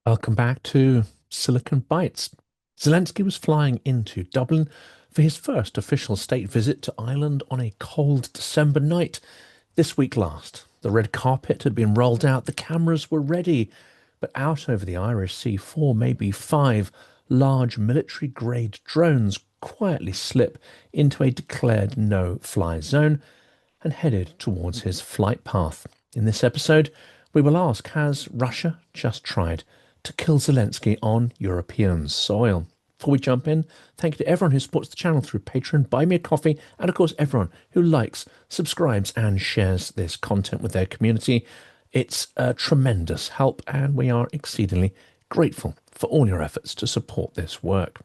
Welcome back to Silicon Bites. Zelensky was flying into Dublin for his first official state visit to Ireland on a cold December night this week last. The red carpet had been rolled out, the cameras were ready, but out over the Irish Sea, four, maybe five large military-grade drones quietly slip into a declared no-fly zone and headed towards his flight path. In this episode, we will ask, has Russia just tried to kill Zelensky on European soil? Before we jump in, thank you to everyone who supports the channel through Patreon, Buy Me a Coffee, and of course everyone who likes, subscribes and shares this content with their community. It's a tremendous help and we are exceedingly grateful for all your efforts to support this work.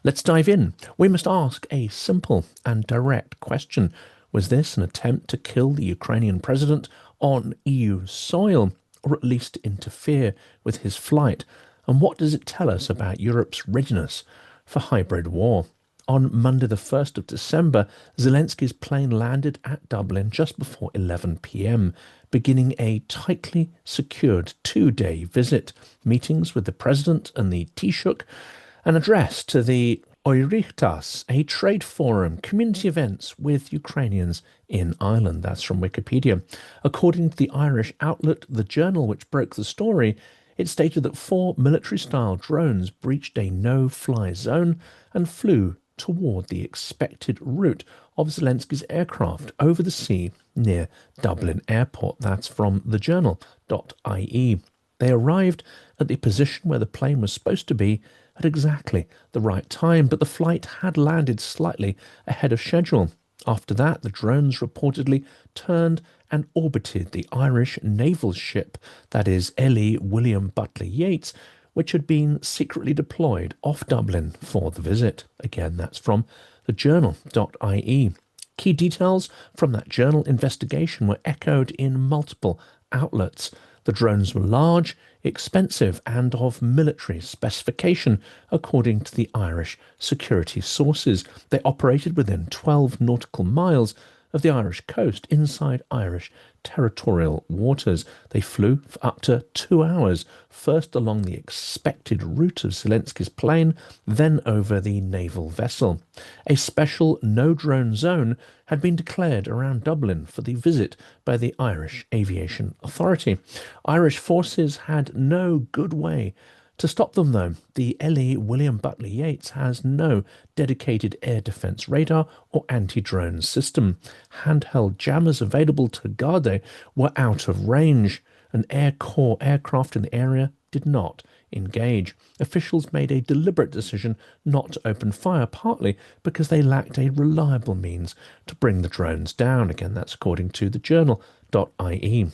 Let's dive in. We must ask a simple and direct question. Was this an attempt to kill the Ukrainian president on EU soil, or at least interfere with his flight? And what does it tell us about Europe's readiness for hybrid war? On Monday the 1st of December, Zelensky's plane landed at Dublin just before 11 p.m, beginning a tightly secured two-day visit, meetings with the president and the Taoiseach, an address to the Oireachtas, a trade forum, community events with Ukrainians in Ireland. That's from Wikipedia. According to the Irish outlet The Journal, which broke the story, it stated that four military-style drones breached a no-fly zone and flew toward the expected route of Zelensky's aircraft over the sea near Dublin Airport. That's from thejournal.ie. They arrived at the position where the plane was supposed to be at exactly the right time, but the flight had landed slightly ahead of schedule. After that, the drones reportedly turned and orbited the Irish naval ship, that is L.E. William Butler Yeats, which had been secretly deployed off Dublin for the visit. Again, that's from thejournal.ie. Key details from that journal investigation were echoed in multiple outlets. The drones were large, expensive and of military specification, according to the Irish security sources. They operated within 12 nautical miles of the Irish coast inside Irish territorial waters. They flew for up to 2 hours, first along the expected route of Zelensky's plane, then over the naval vessel. A special no-drone zone had been declared around Dublin for the visit by the Irish Aviation Authority. Irish forces had no good way to stop them, though. The L.E. William Butler Yeats has no dedicated air defence radar or anti-drone system. Handheld jammers available to Garda were out of range. An Air Corps aircraft in the area did not engage. Officials made a deliberate decision not to open fire, partly because they lacked a reliable means to bring the drones down. Again, that's according to thejournal.ie.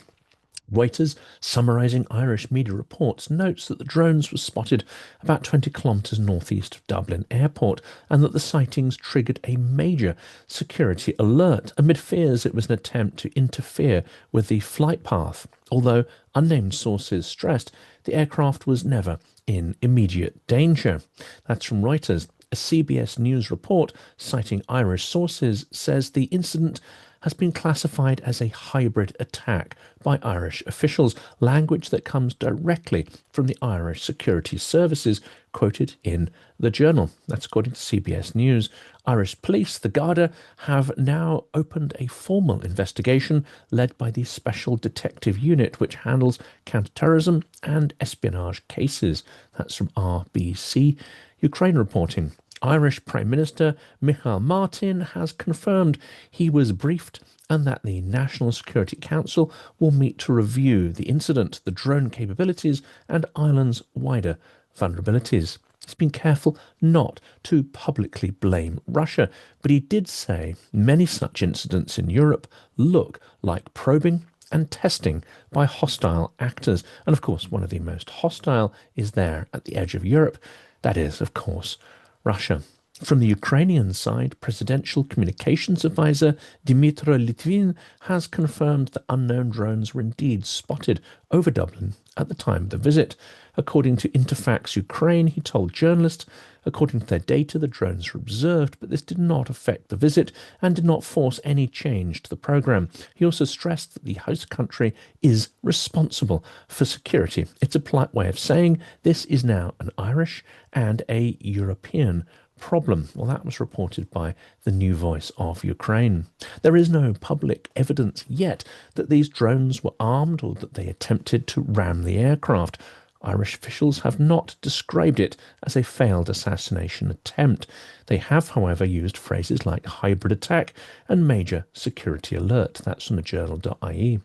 Reuters, summarising Irish media reports, notes that the drones were spotted about 20 kilometres northeast of Dublin Airport and that the sightings triggered a major security alert amid fears it was an attempt to interfere with the flight path. Although unnamed sources stressed the aircraft was never in immediate danger. That's from Reuters. A CBS News report citing Irish sources says the incident has been classified as a hybrid attack by Irish officials, language that comes directly from the Irish security services, quoted in the Journal. That's according to CBS News. Irish police, the Garda, have now opened a formal investigation led by the Special Detective Unit, which handles counter-terrorism and espionage cases. That's from RBC Ukraine reporting. Irish Prime Minister Michael Martin has confirmed he was briefed and that the National Security Council will meet to review the incident, the drone capabilities and Ireland's wider vulnerabilities. He's been careful not to publicly blame Russia, but he did say many such incidents in Europe look like probing and testing by hostile actors. And of course, one of the most hostile is there at the edge of Europe. That is, of course, Russia. From the Ukrainian side, Presidential Communications Advisor Dmytro Litvin has confirmed that unknown drones were indeed spotted over Dublin at the time of the visit. According to Interfax Ukraine, he told journalists, according to their data, the drones were observed, but this did not affect the visit and did not force any change to the programme. He also stressed that the host country is responsible for security. It's a polite way of saying this is now an Irish and a European problem. Well, that was reported by the New Voice of Ukraine. There is no public evidence yet that these drones were armed or that they attempted to ram the aircraft. Irish officials have not described it as a failed assassination attempt. They have, however, used phrases like hybrid attack and major security alert. That's from the journal.ie.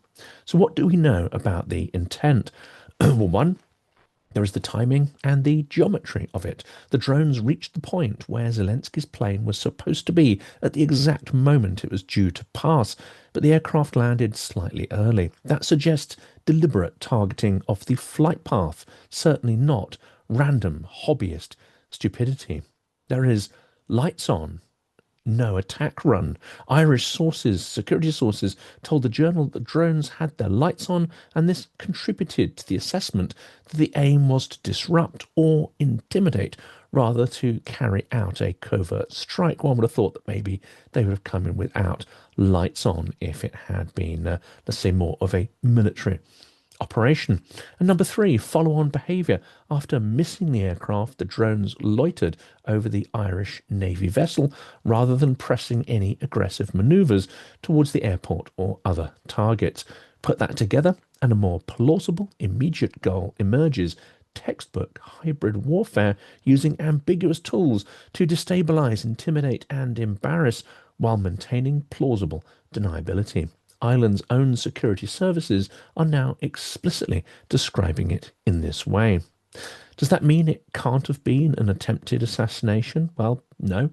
So what do we know about the intent? Well, one, there is the timing and the geometry of it. The drones reached the point where Zelensky's plane was supposed to be at the exact moment it was due to pass, but the aircraft landed slightly early. That suggests deliberate targeting of the flight path, certainly not random hobbyist stupidity. There is lights on, no attack run. Irish sources, security sources, told the journal that the drones had their lights on, and this contributed to the assessment that the aim was to disrupt or intimidate rather to carry out a covert strike. One would have thought that maybe they would have come in without lights on if it had been, let's say, more of a military operation. And number three, follow-on behaviour. After missing the aircraft, the drones loitered over the Irish Navy vessel rather than pressing any aggressive manoeuvres towards the airport or other targets. Put that together and a more plausible, immediate goal emerges: textbook hybrid warfare using ambiguous tools to destabilise, intimidate and embarrass while maintaining plausible deniability. Ireland's own security services are now explicitly describing it in this way. Does that mean it can't have been an attempted assassination? Well, no,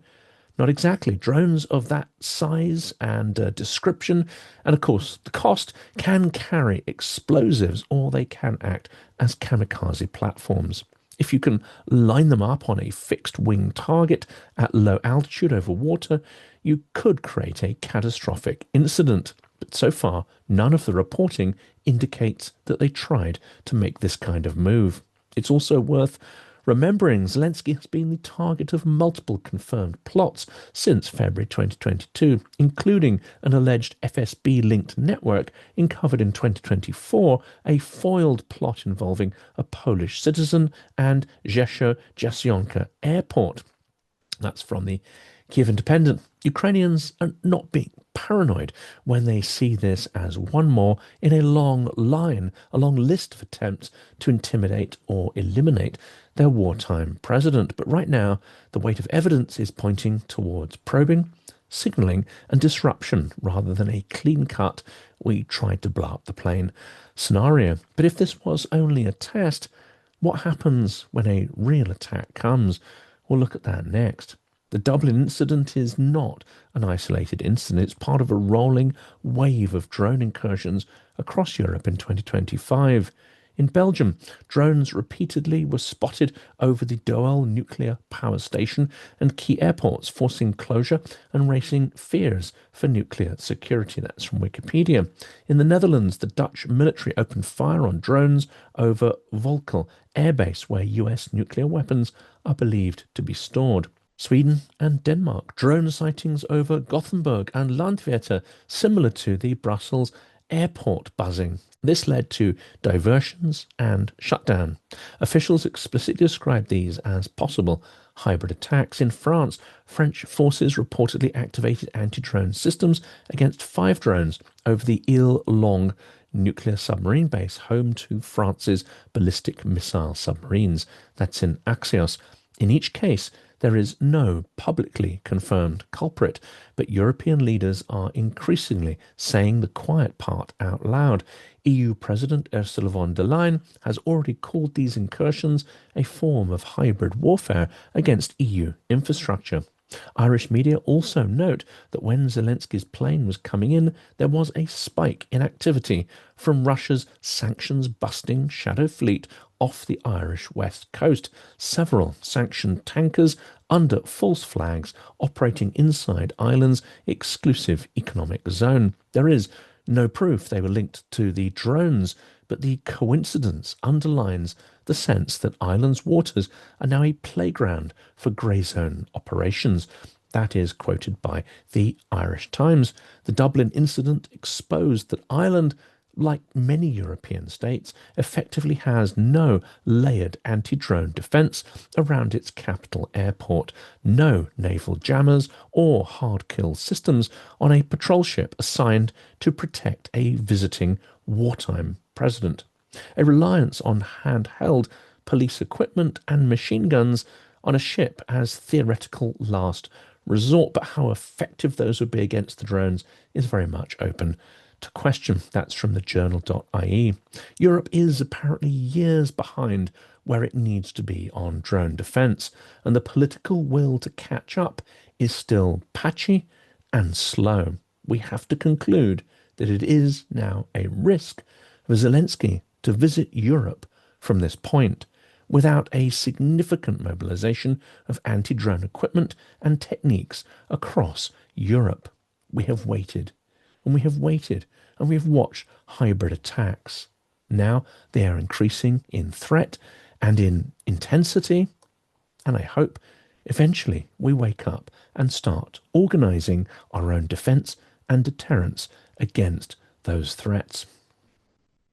not exactly. Drones of that size and description, and of course the cost, can carry explosives or they can act as kamikaze platforms. If you can line them up on a fixed-wing target at low altitude over water, you could create a catastrophic incident. But so far, none of the reporting indicates that they tried to make this kind of move. It's also worth remembering Zelensky has been the target of multiple confirmed plots since February 2022, including an alleged FSB-linked network uncovered in 2024, a foiled plot involving a Polish citizen, and Rzeszów-Jastrzębie Airport. That's from the Kyiv Independent. Ukrainians are not being paranoid when they see this as one more in a long list of attempts to intimidate or eliminate their wartime president. But right now, the weight of evidence is pointing towards probing, signalling and disruption rather than a clean-cut "we tried to blow up the plane" scenario. But if this was only a test, what happens when a real attack comes? We'll look at that next. The Dublin incident is not an isolated incident. It's part of a rolling wave of drone incursions across Europe in 2025. In Belgium, drones repeatedly were spotted over the Doel nuclear power station and key airports, forcing closure and raising fears for nuclear security. That's from Wikipedia. In the Netherlands, the Dutch military opened fire on drones over Volkel airbase, where US nuclear weapons are believed to be stored. Sweden and Denmark, drone sightings over Gothenburg and Landvetter, similar to the Brussels airport buzzing. This led to diversions and shutdown. Officials explicitly described these as possible hybrid attacks. In France, French forces reportedly activated anti-drone systems against 5 drones over the Ile-Longue nuclear submarine base, home to France's ballistic missile submarines. That's in Axios. In each case, there is no publicly confirmed culprit, but European leaders are increasingly saying the quiet part out loud. EU President Ursula von der Leyen has already called these incursions a form of hybrid warfare against EU infrastructure. Irish media also note that when Zelensky's plane was coming in, there was a spike in activity from Russia's sanctions-busting shadow fleet off the Irish west coast. Several sanctioned tankers under false flags operating inside Ireland's exclusive economic zone. There is no proof they were linked to the drones, but the coincidence underlines the sense that Ireland's waters are now a playground for grey zone operations. That is quoted by the Irish Times. The Dublin incident exposed that Ireland, like many European states, effectively has no layered anti-drone defence around its capital airport, no naval jammers or hard-kill systems on a patrol ship assigned to protect a visiting wartime president, a reliance on handheld police equipment and machine guns on a ship as theoretical last resort, but how effective those would be against the drones is very much open to question. That's from the journal.ie. Europe is apparently years behind where it needs to be on drone defence, and the political will to catch up is still patchy and slow. We have to conclude that it is now a risk for Zelensky to visit Europe from this point without a significant mobilization of anti-drone equipment and techniques across Europe. We have waited, and we have waited, and we have watched hybrid attacks. Now they are increasing in threat and in intensity, and I hope eventually we wake up and start organising our own defence and deterrence against those threats.